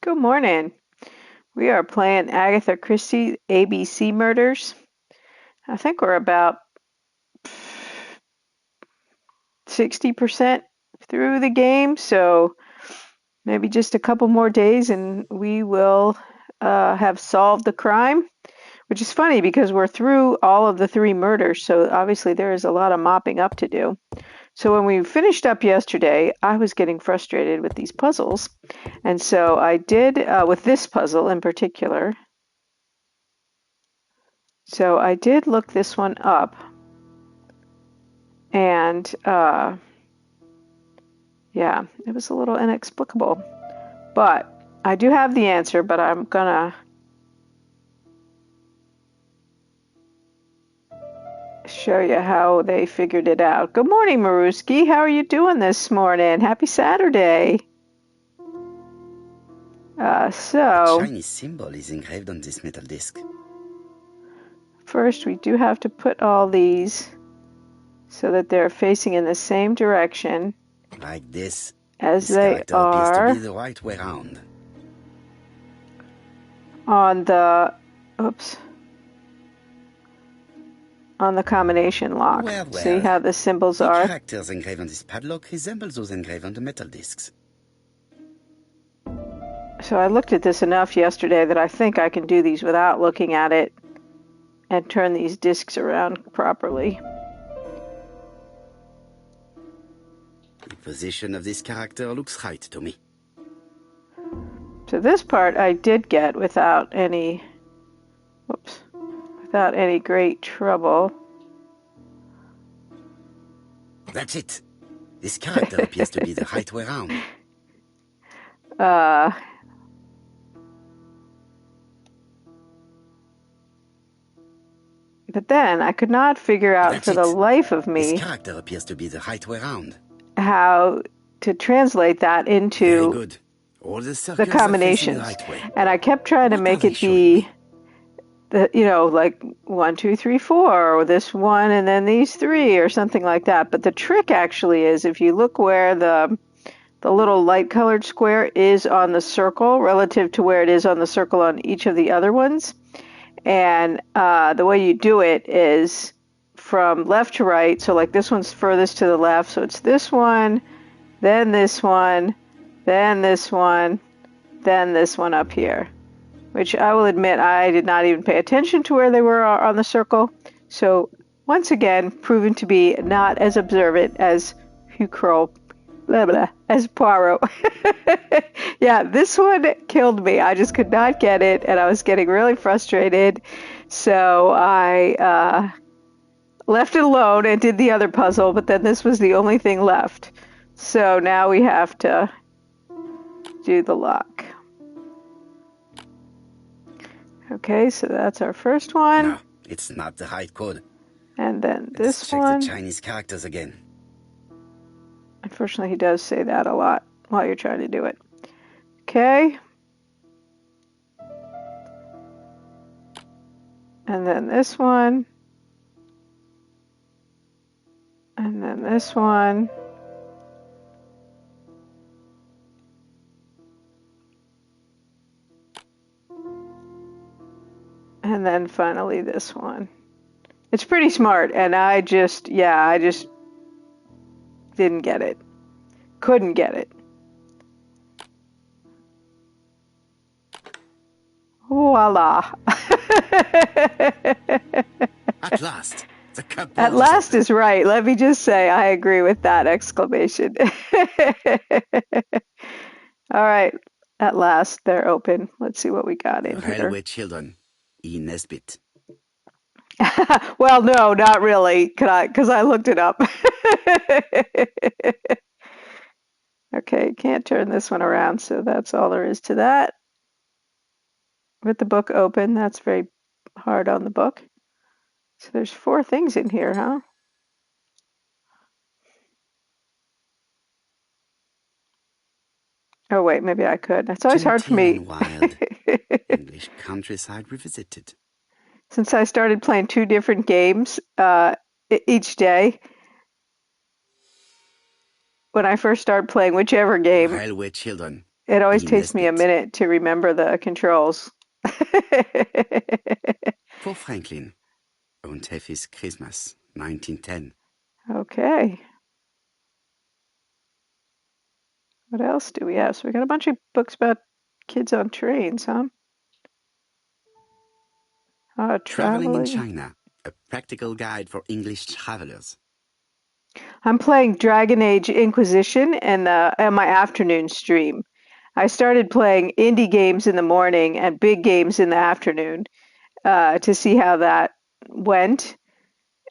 Good morning. We are playing Agatha Christie ABC Murders. I think we're about 60% through the game, so maybe just a couple more days and we will have solved the crime, which is funny because we're through all of the three murders, so obviously there is a lot of mopping up to do. So when we finished up yesterday, I was getting frustrated with these puzzles, and so I did with this puzzle in particular. So I did look this one up, and yeah, it was a little inexplicable. But I do have the answer, but I'm gonna show you how they figured it out. Good morning, Maruski. How are you doing this morning? Happy Saturday. A So Chinese symbol is engraved on this metal disc. first we do have to put all these so that they're facing in the same direction Like this. as This they character appears to are be the right way round. on the on the combination lock. Well, See how the symbols the are? characters engraved on this padlock resemble those engraved on the metal discs. So I looked at this enough yesterday that I think I can do these without looking at it and turn these discs around properly. The position of this character looks right to me. So this part I did get without any great trouble. That's it. This character appears to be the right way round. But then I could not figure out That's for the it. life of This me character appears to be the right way round. how to translate that Very into good. All the the circles are facing the combinations. right way. And I kept trying to What make are it they be like 1, 2, 3, 4, or this one and then these three, or something like that. But the trick actually is if you look where the little light colored square is on the circle relative to where it is on the circle on each of the other ones. And the way you do it is from left to right. So like this one's furthest to the left. So it's this one, then this one, then this one, then this one up here. Which I will admit I did not even pay attention to where they were on the circle. So once again, proven to be not as observant as as Poirot. Yeah, this one killed me. I just could not get it, and I was getting really frustrated. So I left it alone and did the other puzzle, but then this was the only thing left. So now we have to do the lock. Okay, so that's our first one. No, it's not the right code. And then Let's this check one. the Chinese characters again. Unfortunately, he does say that a lot while you're trying to do it. Okay. And then this one. And then this one. And then finally this one. It's pretty smart, and I just didn't get it. Couldn't get it. Voila. At last, the cupboard At last is right. Let me just say I agree with that exclamation. All right. At last, they're open. Let's see what we got in here. Railway Children, E. Nesbit. Well, no, not really, because I looked it up. Okay, can't turn this one around, so that's all there is to that. With the book open, that's very hard on the book. So there's 4 things in here, huh? Oh, wait, maybe I could. It's always hard for me. Gentle and wild. English countryside revisited. Since I started playing 2 different games each day, when I first started playing whichever game, Railway Children, It always He takes missed me a it. minute to remember the controls. For Franklin. Und Heffy's Christmas, 1910. Okay. What else do we have? So we got a bunch of books about kids on trains, huh? Traveling in Traveling. China, a practical guide for English travelers. I'm playing Dragon Age Inquisition in my afternoon stream. I started playing indie games in the morning and big games in the afternoon to see how that went.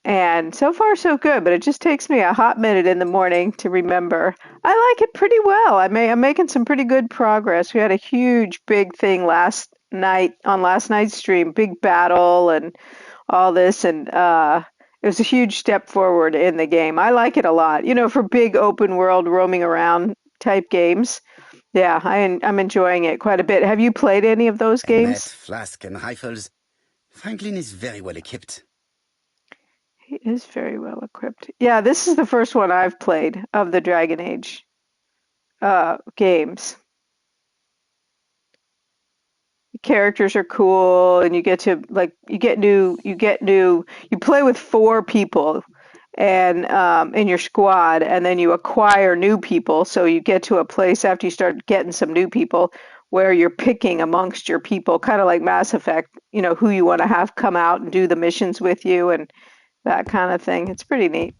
And so far, so good, but it just takes me a hot minute in the morning to remember. I like it pretty well. I'm making some pretty good progress. We had a huge, big thing last night on last night's stream, big battle and all this, and it was a huge step forward in the game. I like it a lot. You know, for big open world roaming around type games. Yeah, I'm enjoying it quite a bit. Have you played any of those Helmet, games? flask, and rifles. Franklin is very well equipped. He is very well equipped. Yeah, this is the first one I've played of the Dragon Age games. The characters are cool, and you get to like you play with four people and in your squad, and then you acquire new people. So you get to a place after you start getting some new people where you're picking amongst your people, kind of like Mass Effect. You know who you want to have come out and do the missions with you and that kind of thing. It's pretty neat.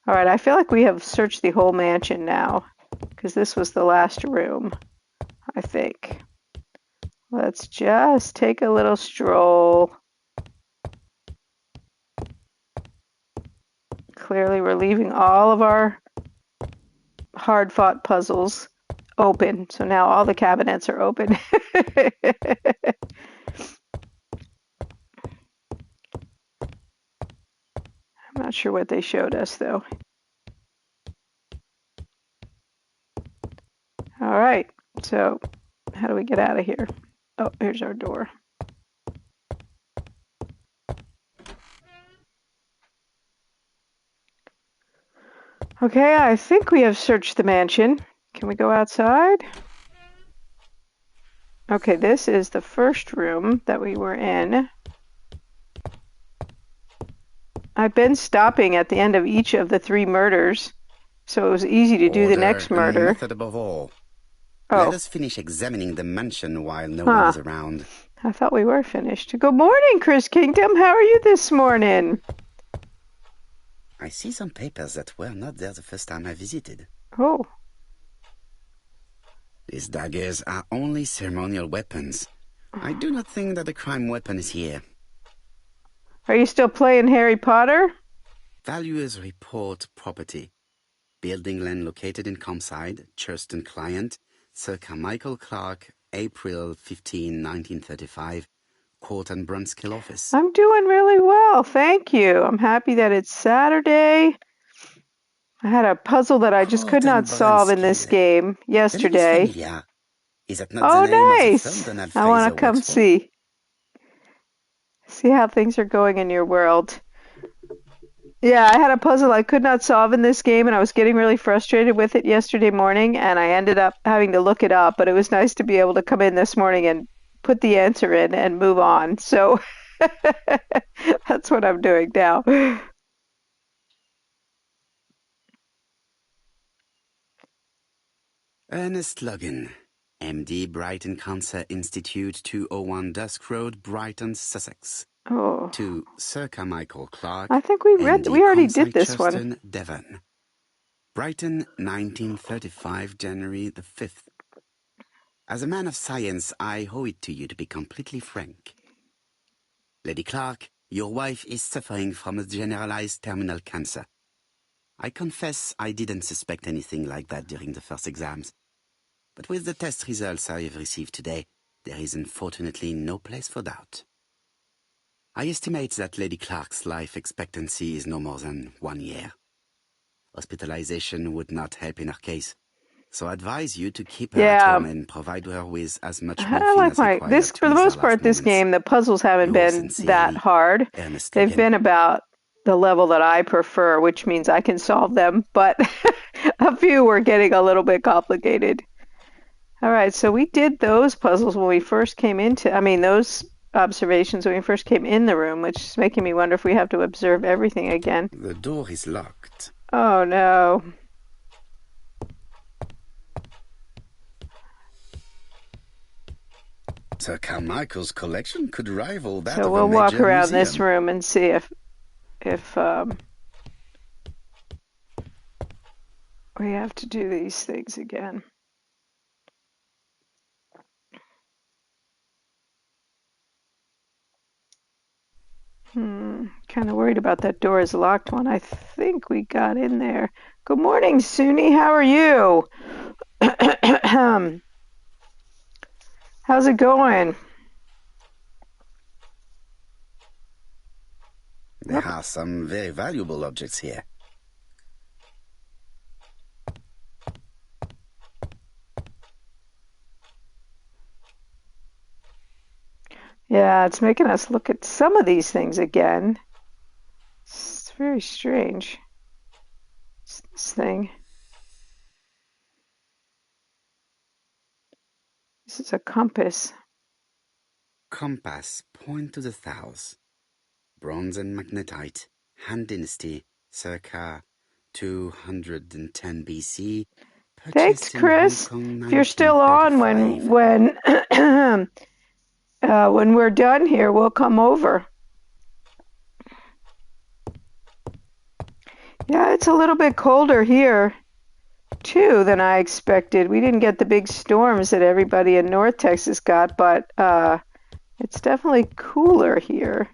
All right, I feel like we have searched the whole mansion now because this was the last room, I think. Let's just take a little stroll. Clearly, we're leaving all of our hard-fought puzzles open, so now all the cabinets are open. I'm not sure what they showed us, though. All right, so how do we get out of here? Oh, here's our door. Okay, I think we have searched the mansion. Can we go outside? Okay, this is the first room that we were in. I've been stopping at the end of each of the three murders, so it was easy to do the Order next and murder. method above all. Let Oh, us finish examining the mansion while no one is around. I thought we were finished. Good morning, Chris Kingdom. How are you this morning? I see some papers that were not there the first time I visited. Oh, These daggers are only ceremonial weapons. I do not think that the crime weapon is here. are you still playing Harry Potter? Valuers report property. Building land located in Comside, Churston Client, circa Michael Clark, April 15, 1935, Court and Brunskill Office. I'm doing really well, thank you. I'm happy that it's Saturday. I had a puzzle that I just could Court not and solve in this Brunskill. game The name is yesterday. familiar. Is that not the Oh, name of the firm nice. Donald I want Fraser to come works for? see how things are going in your world. Yeah, I had a puzzle I could not solve in this game, and I was getting really frustrated with it yesterday morning, and I ended up having to look it up, but it was nice to be able to come in this morning and put the answer in and move on. So that's what I'm doing now. Ernest Logan, MD, Brighton Cancer Institute, 201 Dusk Road, Brighton, Sussex. Oh, To Circa Michael Clark, I think we MD, already did Comside, this one. Churston, Devon. Brighton, 1935, January the 5th. As a man of science, I owe it to you to be completely frank. Lady Clark, your wife is suffering from a generalized terminal cancer. I confess I didn't suspect anything like that during the first exams. But with the test results I have received today, there is unfortunately no place for doubt. I estimate that Lady Clark's life expectancy is no more than 1 year. Hospitalization would not help in her case, so I advise you to keep her at Yeah, home and provide her with as much I morphine like as required to for the ease her most last part, this moments. game, the puzzles haven't Yours been that sincerely, hard. Ernest They've Logan. been about the level that I prefer, which means I can solve them, but a few were getting a little bit complicated. All right, so we did those puzzles when we first came into, I mean, those observations when we first came in the room, which is making me wonder if we have to observe everything again. The door is locked. Oh no. Sir Carmichael's collection could rival that So of a we'll walk major around museum. this room and see if we have to do these things again. Kind of worried about that door is locked one. I think we got in there. Good morning, Suni. How are you? How's it going? There are some very valuable objects here. Yeah, it's making us look at some of these things again. It's very strange. This thing. This is a compass. Compass, point to the south. Bronze and magnetite, Han Dynasty, circa 210 BC. Thanks, Purchased in Hong Chris. Kong, If you're still on 1935. when we're done here, we'll come over. Yeah, it's a little bit colder here too than I expected. We didn't get the big storms that everybody in North Texas got, but it's definitely cooler here.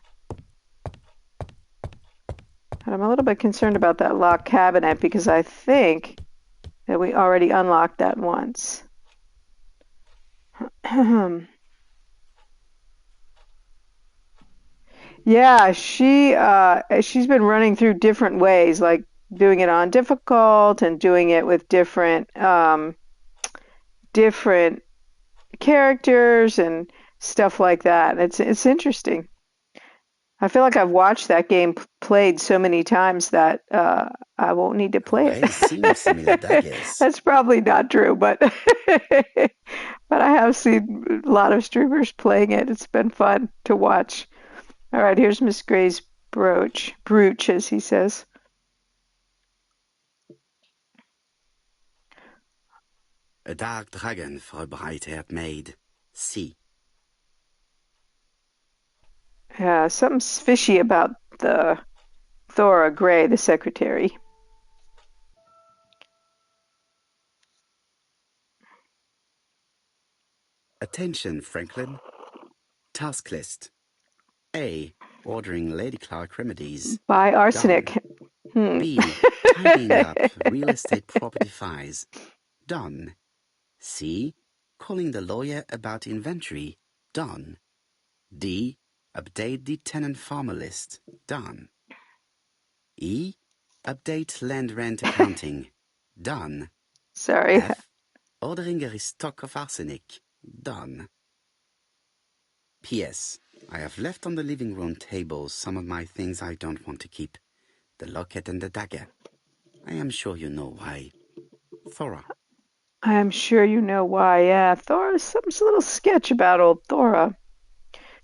And I'm a little bit concerned about that locked cabinet because I think that we already unlocked that once. Yeah, she's been running through different ways, like doing it on difficult and doing it with different characters and stuff like that. It's interesting. I feel like I've watched that game played so many times that I won't need to play it. Very seems similar daggers. That's probably not true, but but I have seen a lot of streamers playing it. It's been fun to watch. All right, here's Miss Gray's brooch, as he says. A dark dragon for a bright-haired maid. See. Yeah, something's fishy about the Thora Gray, the secretary. Attention, Franklin. Task list. A. Ordering Lady Clark remedies. Buy arsenic. B. Tidying up real estate property files. Done. C. Calling the lawyer about inventory. Done. D. Update the tenant-farmer list. Done. E. Update land rent accounting. Done. Sorry. F. Ordering a restock of arsenic. Done. P.S. I have left on the living room table some of my things I don't want to keep. The locket and the dagger. I am sure you know why. Thora. I am sure you know why. Yeah, Thora, some little sketch about old Thora.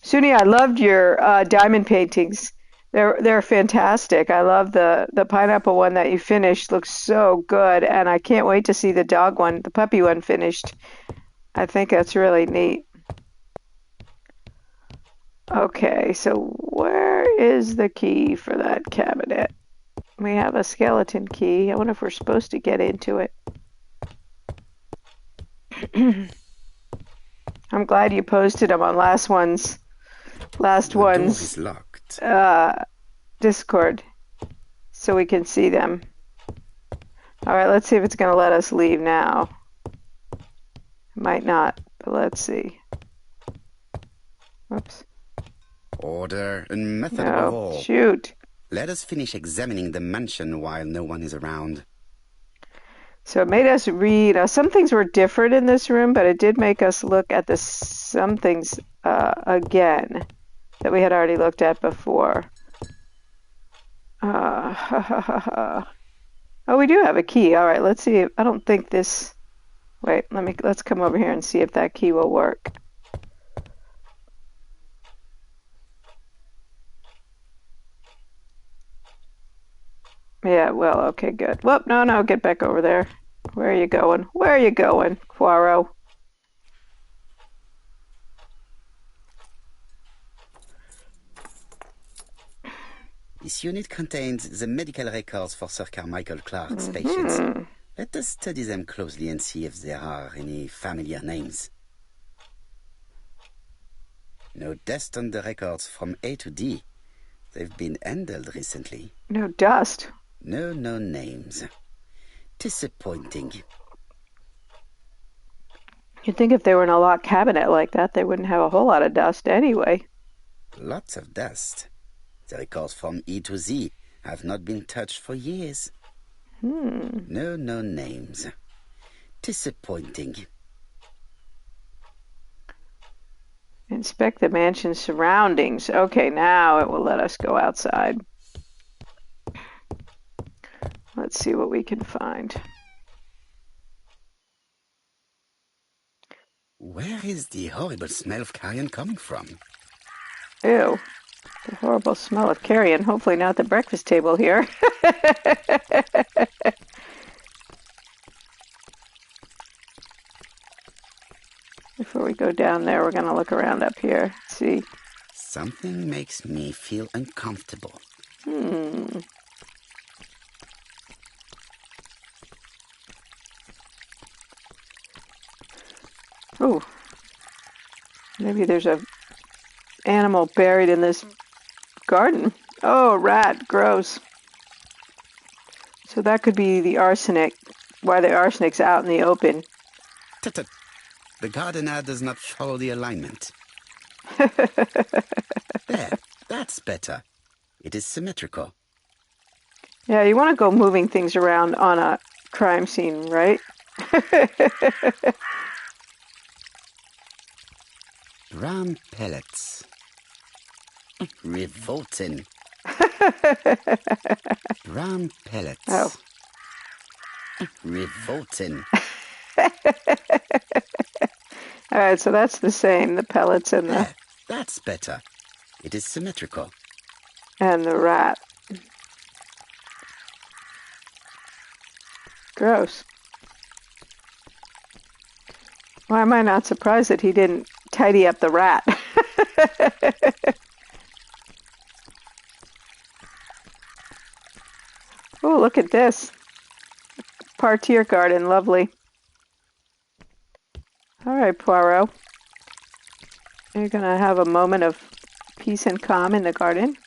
Suni, I loved your diamond paintings. They're fantastic. I love the pineapple one that you finished. Looks so good, and I can't wait to see the dog one, the puppy one finished. I think that's really neat. Okay, so where is the key for that cabinet? We have a skeleton key. I wonder if we're supposed to get into it. I'm glad you posted them on last one's The door is locked. Discord so we can see them. All right, let's see if it's going to let us leave now. It might not, but let's see. Whoops. Order and method above No, all. shoot. Let us finish examining the mansion while no one is around. So it made us read. Some things were different in this room, but it did make us look at some things again that we had already looked at before. Oh, we do have a key. All right, let's see. I don't think this Wait, let's come over here and see if that key will work. Yeah, well, okay, good. Whoop, no, get back over there. Where are you going? Where are you going, Poirot? This unit contains the medical records for Sir Carmichael Clark's Mm-hmm. patients. Let us study them closely and see if there are any familiar names. No dust on the records from A to D. They've been handled recently. No dust. No names. Disappointing. You'd think if they were in a locked cabinet like that, they wouldn't have a whole lot of dust anyway. Lots of dust. The records from E to Z have not been touched for years. No names. Disappointing. Inspect the mansion's surroundings. Okay, now it will let us go outside. Let's see what we can find. Where is the horrible smell of carrion coming from? Ew. The horrible smell of carrion. Hopefully not the breakfast table here. Before we go down there, we're going to look around up here. See. Something makes me feel uncomfortable. Oh. Maybe there's a animal buried in this garden. Oh, rat. Gross. So that could be the arsenic. Why the arsenic's out in the open. Tut-tut. The gardener does not follow the alignment. There, that's better. It is symmetrical. Yeah, you want to go moving things around on a crime scene, right? Brown pellets. Revolting. Brown pellets. Oh. Revolting. All right, so that's the same, the pellets and There, that's better. It is symmetrical. And the rat. Gross. Why am I not surprised that he didn't tidy up the rat? Oh, look at this. Parterre garden, lovely. All right, Poirot. You're going to have a moment of peace and calm in the garden.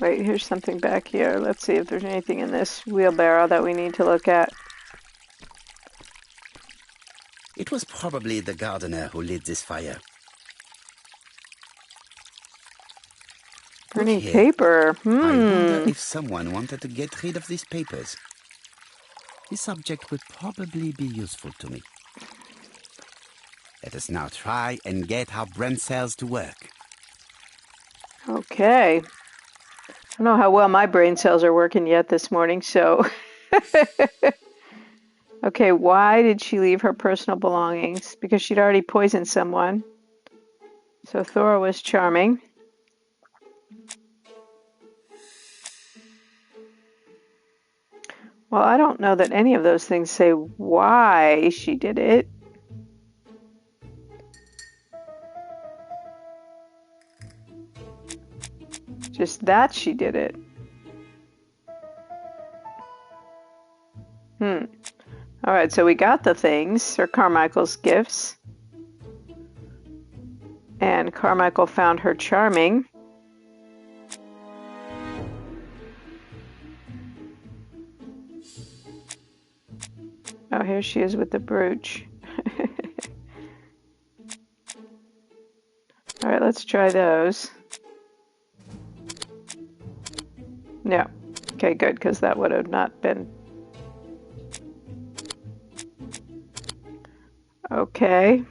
Wait, here's something back here. Let's see if there's anything in this wheelbarrow that we need to look at. It was probably the gardener who lit this fire. Burning paper. I wonder if someone wanted to get rid of these papers. This object would probably be useful to me. Let us now try and get our brain cells to work. Okay. I don't know how well my brain cells are working yet this morning, so... Okay, why did she leave her personal belongings? Because she'd already poisoned someone. So Thora was charming. Well, I don't know that any of those things say why she did it. Just that she did it. All right, so we got the things, Sir Carmichael's gifts. And Carmichael found her charming. Oh, here she is with the brooch. All right, let's try those. No. Okay, good, because that would have not been... Okay.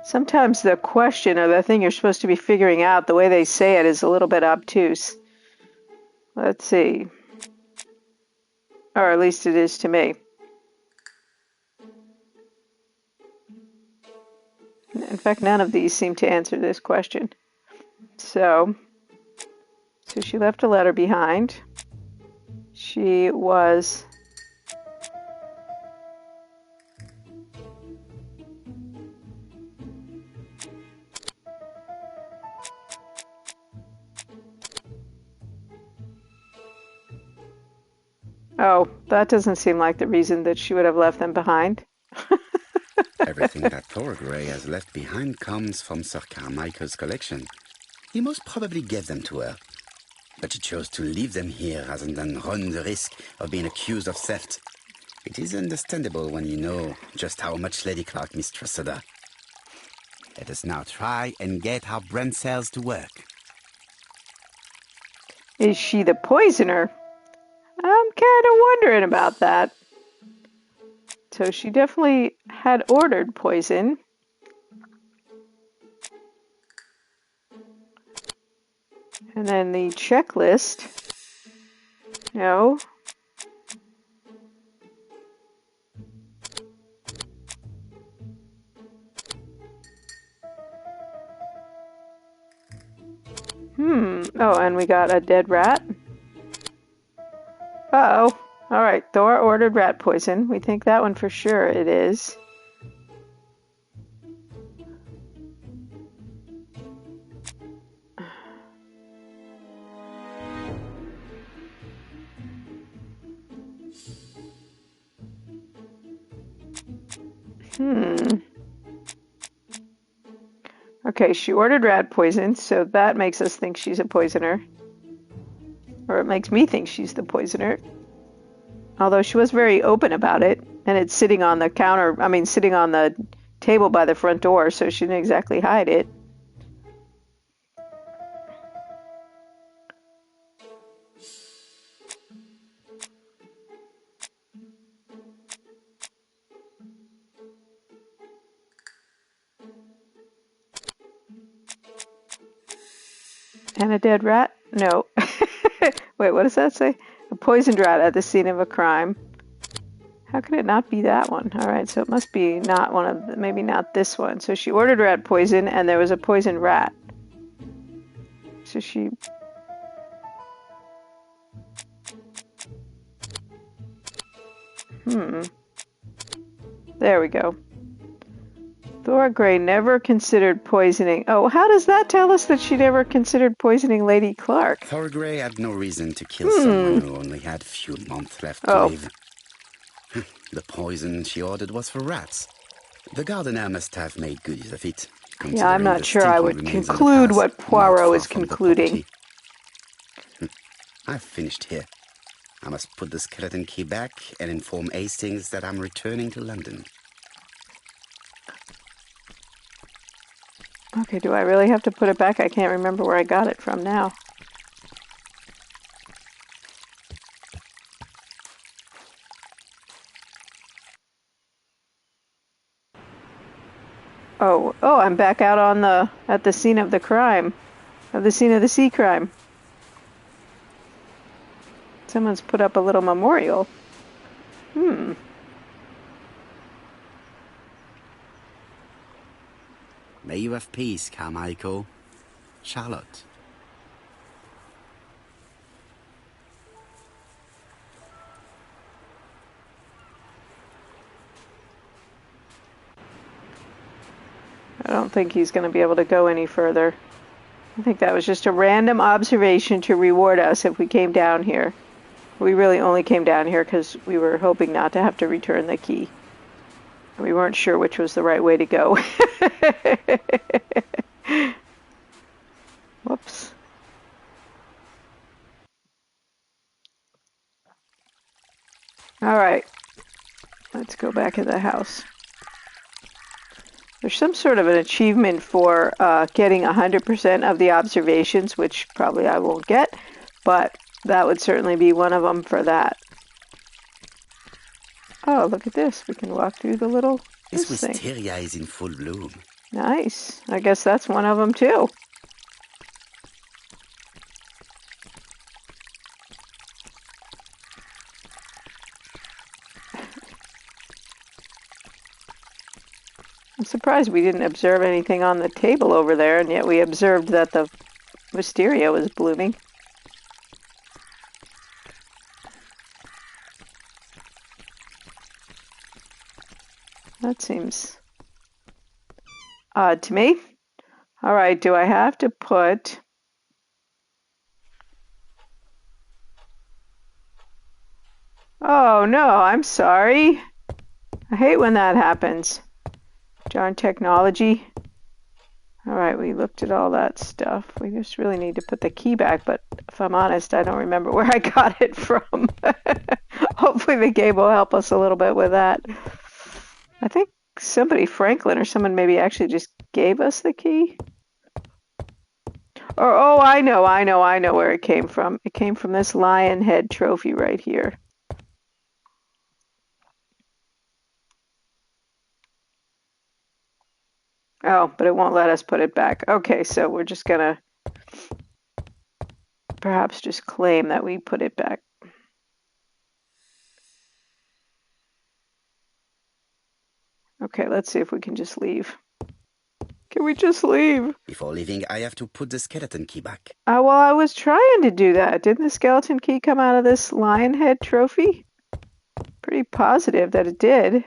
Some Sometimes the question or the thing you're supposed to be figuring out, the way they say it is a little bit obtuse. Let's see. Or at least it is to me. In fact, none of these seem to answer this question. So she left a letter behind. She was... Oh, that doesn't seem like the reason that she would have left them behind. Everything that Thorgray has left behind comes from Sir Carmichael's collection. He most probably gave them to her. But she chose to leave them here rather than run the risk of being accused of theft. It is understandable when you know just how much Lady Clark mistrusted her. Let us now try and get our brain cells to work. Is she the poisoner? I'm kind of wondering about that. So she definitely had ordered poison. And then the checklist. No. Oh, and we got a dead rat. Uh-oh. All right, Thor ordered rat poison. We think that one for sure it is. Okay, she ordered rat poison, so that makes us think she's a poisoner. Or it makes me think she's the poisoner. Although she was very open about it, and it's sitting on the counter, sitting on the table by the front door, so she didn't exactly hide it. And a dead rat? No. Wait, what does that say? A poisoned rat at the scene of a crime. How could it not be that one? All right, so it must be not one of the, maybe not this one. So she ordered rat poison, and there was a poisoned rat. So she... There we go. Thorgray never considered poisoning... Oh, how does that tell us that she never considered poisoning Lady Clark? Thorgray had no reason to kill someone who only had a few months left to live. The poison she ordered was for rats. The gardener must have made good use of it. Yeah, I'm not sure I would conclude what Poirot is concluding. I've finished here. I must put the skeleton key back and inform Hastings that I'm returning to London. Okay, do I really have to put it back? I can't remember where I got it from now. Oh, I'm back out on at the scene of the crime. Of the scene of the sea crime. Someone's put up a little memorial. May you have peace, Carmichael. Charlotte. I don't think he's going to be able to go any further. I think that was just a random observation to reward us if we came down here. We really only came down here because we were hoping not to have to return the key. We weren't sure which was the right way to go. Whoops. All right. Let's go back in the house. There's some sort of an achievement for getting 100% of the observations, which probably I won't get, but that would certainly be one of them for that. Oh, look at this. We can walk through the little... This wisteria is in full bloom. Nice. I guess that's one of them too. I'm surprised we didn't observe anything on the table over there, and yet we observed that the wisteria was blooming. That seems odd to me. All right, do I have to put... Oh, no, I'm sorry. I hate when that happens. Darn technology. All right, we looked at all that stuff. We just really need to put the key back, but if I'm honest, I don't remember where I got it from. Hopefully the game will help us a little bit with that. I think somebody, Franklin or someone, maybe actually just gave us the key. Or, oh, I know where it came from. It came from this lion head trophy right here. Oh, but it won't let us put it back. Okay, so we're just gonna perhaps just claim that we put it back. Okay, let's see if we can just leave. Can we just leave? Before leaving, I have to put the skeleton key back. Well, I was trying to do that. Didn't the skeleton key come out of this lion head trophy? Pretty positive that it did.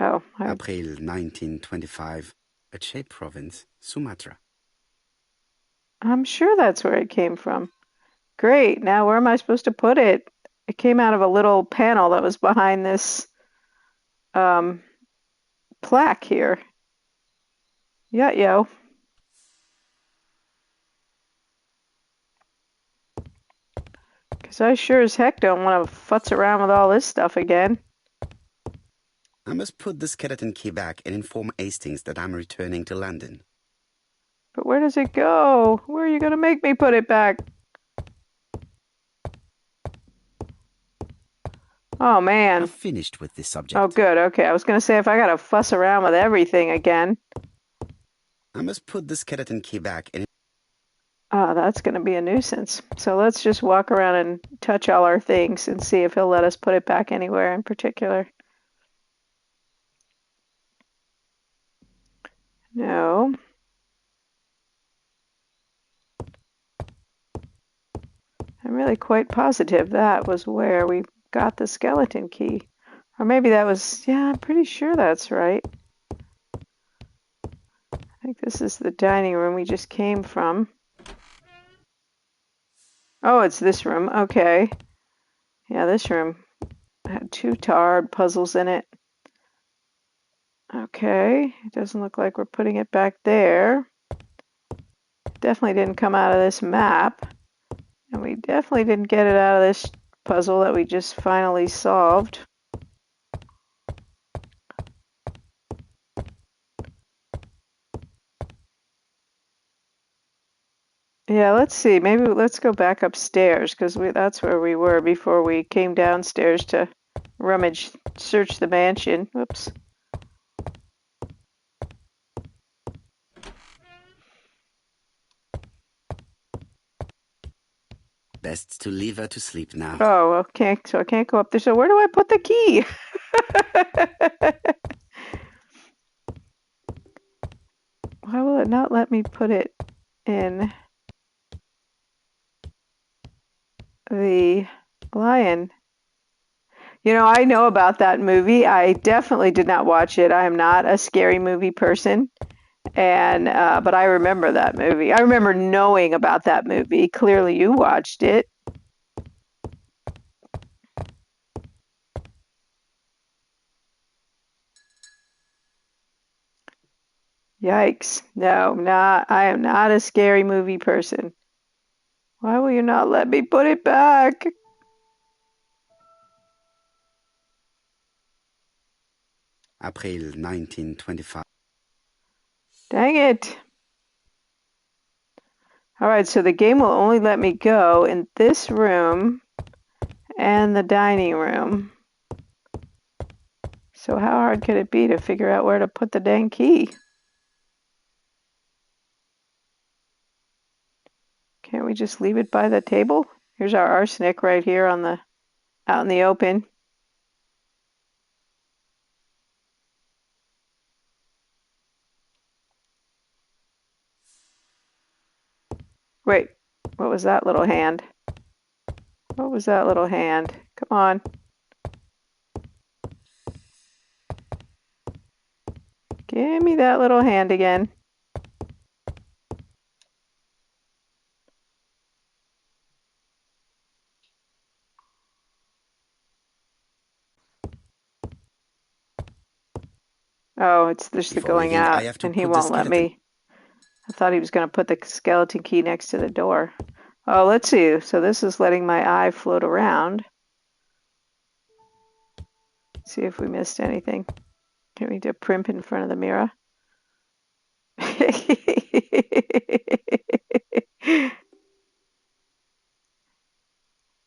Oh. April 1925, Aceh Province, Sumatra. I'm sure that's where it came from. Great. Now where am I supposed to put it? It came out of a little panel that was behind this plaque here. Yeah, yo. Because I sure as heck don't want to futz around with all this stuff again. I must put the skeleton key back and inform Hastings that I'm returning to London. But where does it go? Where are you going to make me put it back? Oh, man. I've finished with this subject. Oh, good. Okay, I was going to say if I got to fuss around with everything again. I must put the skeleton key back and... Oh, that's going to be a nuisance. So let's just walk around and touch all our things and see if he'll let us put it back anywhere in particular. No. I'm really quite positive that was where we got the skeleton key. Or maybe that was, yeah, I'm pretty sure that's right. I think this is the dining room we just came from. Oh, it's this room. Okay. Yeah, this room had 2 tarred puzzles in it. Okay. It doesn't look like we're putting it back there. Definitely didn't come out of this map. And we definitely didn't get it out of this puzzle that we just finally solved. Yeah, let's see. Maybe let's go back upstairs because that's where we were before we came downstairs to search the mansion. Whoops. Best to leave her to sleep now. Oh, okay. So I can't go up there. So where do I put the key? Why will it not let me put it in the lion? You know, I know about that movie. I definitely did not watch it. I am not a scary movie person. And but I remember that movie. I remember knowing about that movie. Clearly you watched it. Yikes. No, I am not a scary movie person. Why will you not let me put it back? April 1925. Dang it. All right, so the game will only let me go in this room and the dining room. So how hard could it be to figure out where to put the dang key? Can't we just leave it by the table? Here's our arsenic right here on the out in the open. Wait, what was that little hand? What was that little hand? Come on. Give me that little hand again. Oh, it's just the Before going leaving, I out, have to and he put the won't let skeleton... me. I thought he was going to put the skeleton key next to the door. Oh, let's see. So this is letting my eye float around. See if we missed anything. Can we do a primp in front of the mirror?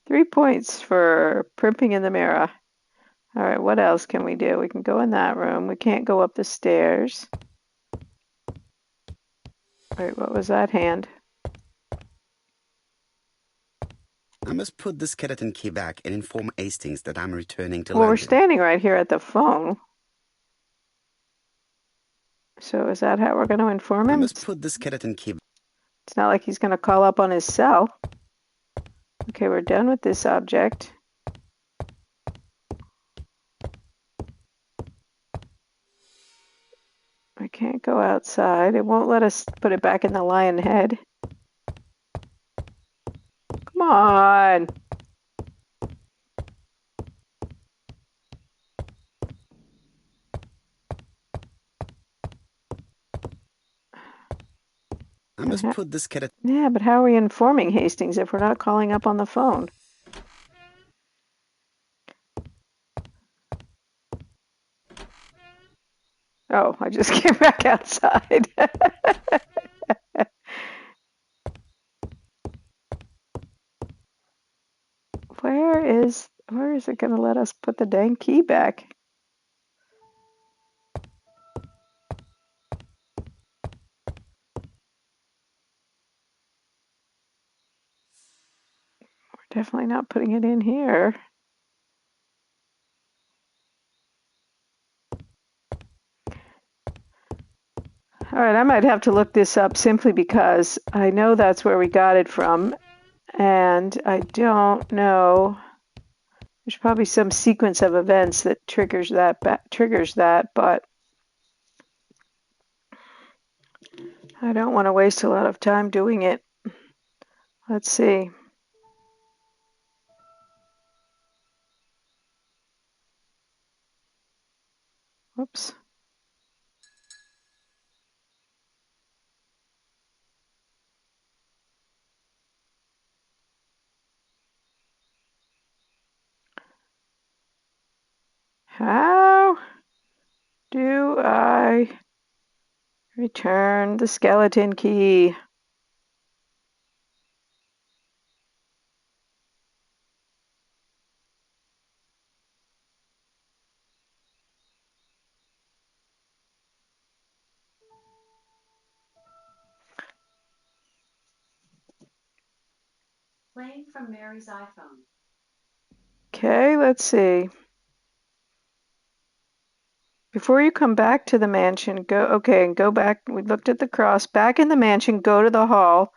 3 points for primping in the mirror. All right, what else can we do? We can go in that room. We can't go up the stairs. Wait, what was that hand? I must put the skeleton key back and inform Hastings that I'm returning to Well, we're London. standing right here at the phone. So is that how we're going to inform I him? must put the skeleton key... It's not like he's going to call up on his cell. Okay, we're done with this object. I can't go outside. It won't let us put it back in the lion head. Come on. I must put the skeleton... Yeah, but how are we informing Hastings if we're not calling up on the phone? Oh, I just came back outside. Where is it going to let us put the dang key back? We're definitely not putting it in here. All right, I might have to look this up simply because I know that's where we got it from, and I don't know. There's probably some sequence of events that triggers that, but I don't want to waste a lot of time doing it. Let's see. Whoops. How do I return the skeleton key? Playing from Mary's iPhone. Okay, let's see. Before you come back to the mansion, go back. We looked at the cross. Back in the mansion, go to the hall.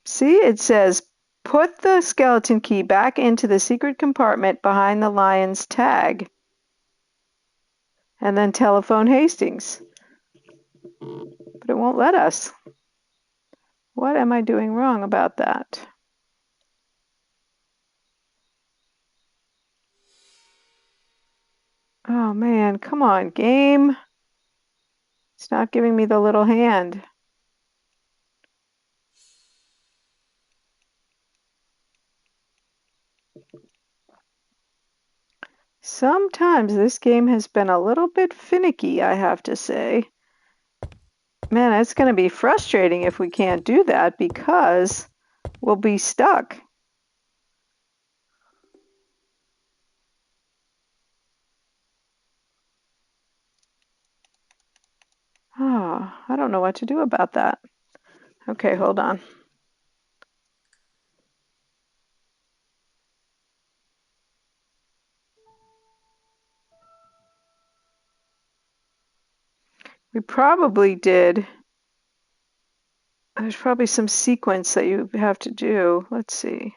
See, it says, put the skeleton key back into the secret compartment behind the lion's tag. And then telephone Hastings. But it won't let us. What am I doing wrong about that? Oh man, come on, game. It's not giving me the little hand. Sometimes this game has been a little bit finicky, I have to say. Man, it's going to be frustrating if we can't do that because we'll be stuck. I don't know what to do about that. Okay, hold on. We probably did. There's probably some sequence that you have to do. Let's see.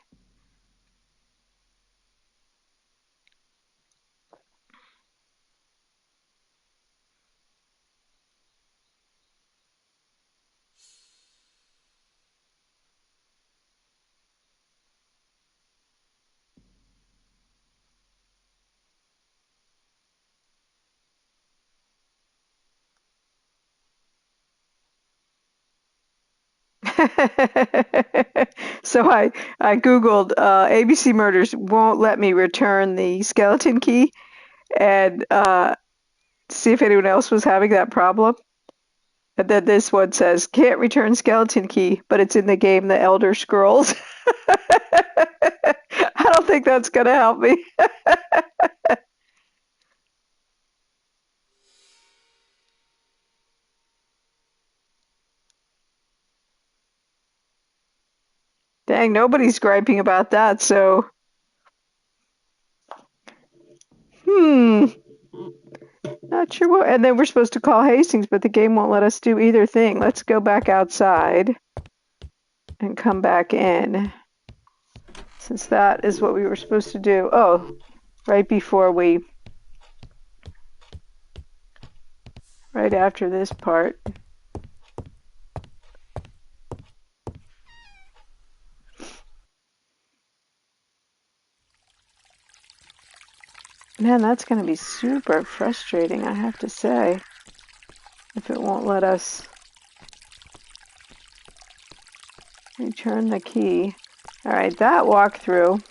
So I Googled ABC Murders won't let me return the skeleton key and see if anyone else was having that problem. And then this one says, can't return skeleton key, but it's in the game The Elder Scrolls. I don't think that's going to help me. Dang, nobody's griping about that, so. Not sure what. And then we're supposed to call Hastings, but the game won't let us do either thing. Let's go back outside and come back in, since that is what we were supposed to do. Oh, right after this part. Man, that's going to be super frustrating, I have to say, if it won't let us return the key. All right, that walkthrough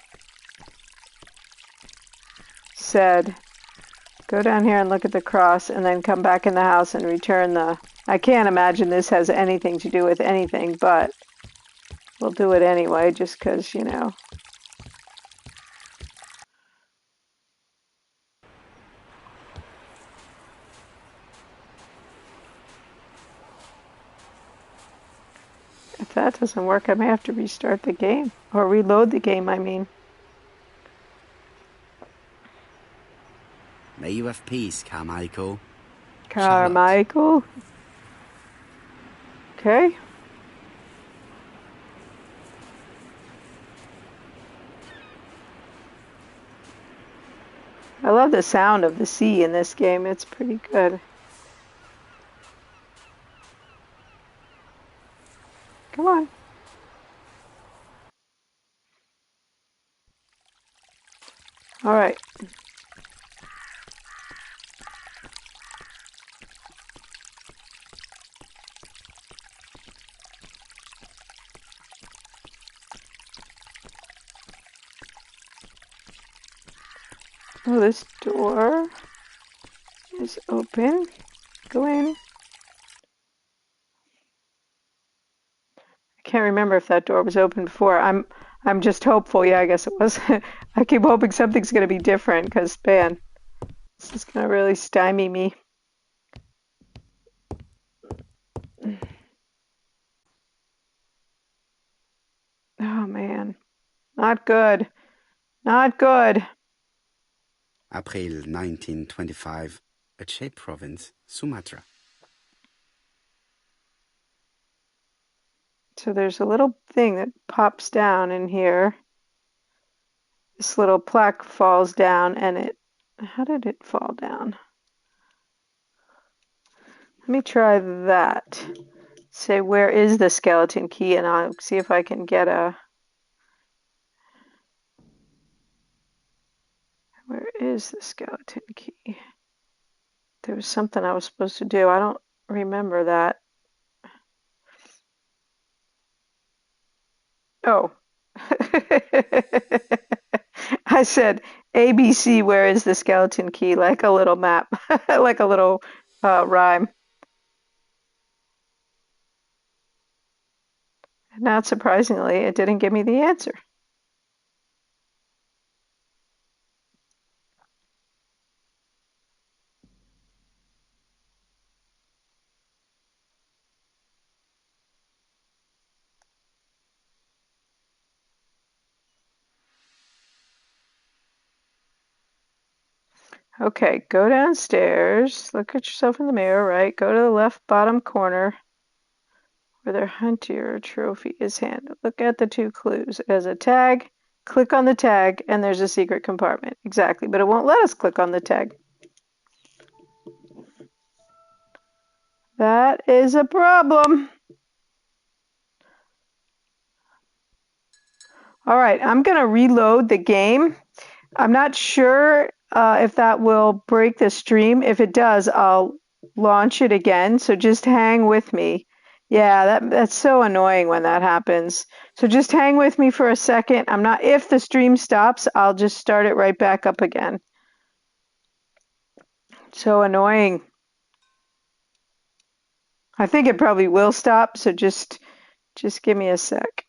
said, go down here and look at the cross and then come back in the house and return the... I can't imagine this has anything to do with anything, but we'll do it anyway, just because, you know. If that doesn't work, I may have to restart the game. Or reload the game, I mean. May you have peace, Carmichael. Carmichael? Okay. I love the sound of the sea in this game. It's pretty good. Come on. All right. Oh, this door is open. Go in. I can't remember if that door was open before. I'm just hopeful. Yeah, I guess it was. I keep hoping something's going to be different because, man, this is going to really stymie me. Oh, man. Not good. Not good. April 1925, Aceh Province, Sumatra. So there's a little thing that pops down in here. This little plaque falls down and it... How did it fall down? Let me try that. Say, where is the skeleton key? And I'll see if I can get a... Where is the skeleton key? There was something I was supposed to do. I don't remember that. Oh. I said, ABC, where is the skeleton key? Like a little map, like a little rhyme. Not surprisingly, it didn't give me the answer. Okay, go downstairs. Look at yourself in the mirror, right? Go to the left bottom corner where their hunter trophy is handled. Look at the two clues. It has a tag. Click on the tag, and there's a secret compartment. Exactly, but it won't let us click on the tag. That is a problem. All right, I'm going to reload the game. I'm not sure if that will break the stream. If it does, I'll launch it again. So just hang with me. Yeah, that's so annoying when that happens. So just hang with me for a second. If the stream stops, I'll just start it right back up again. So annoying. I think it probably will stop, so just give me a sec.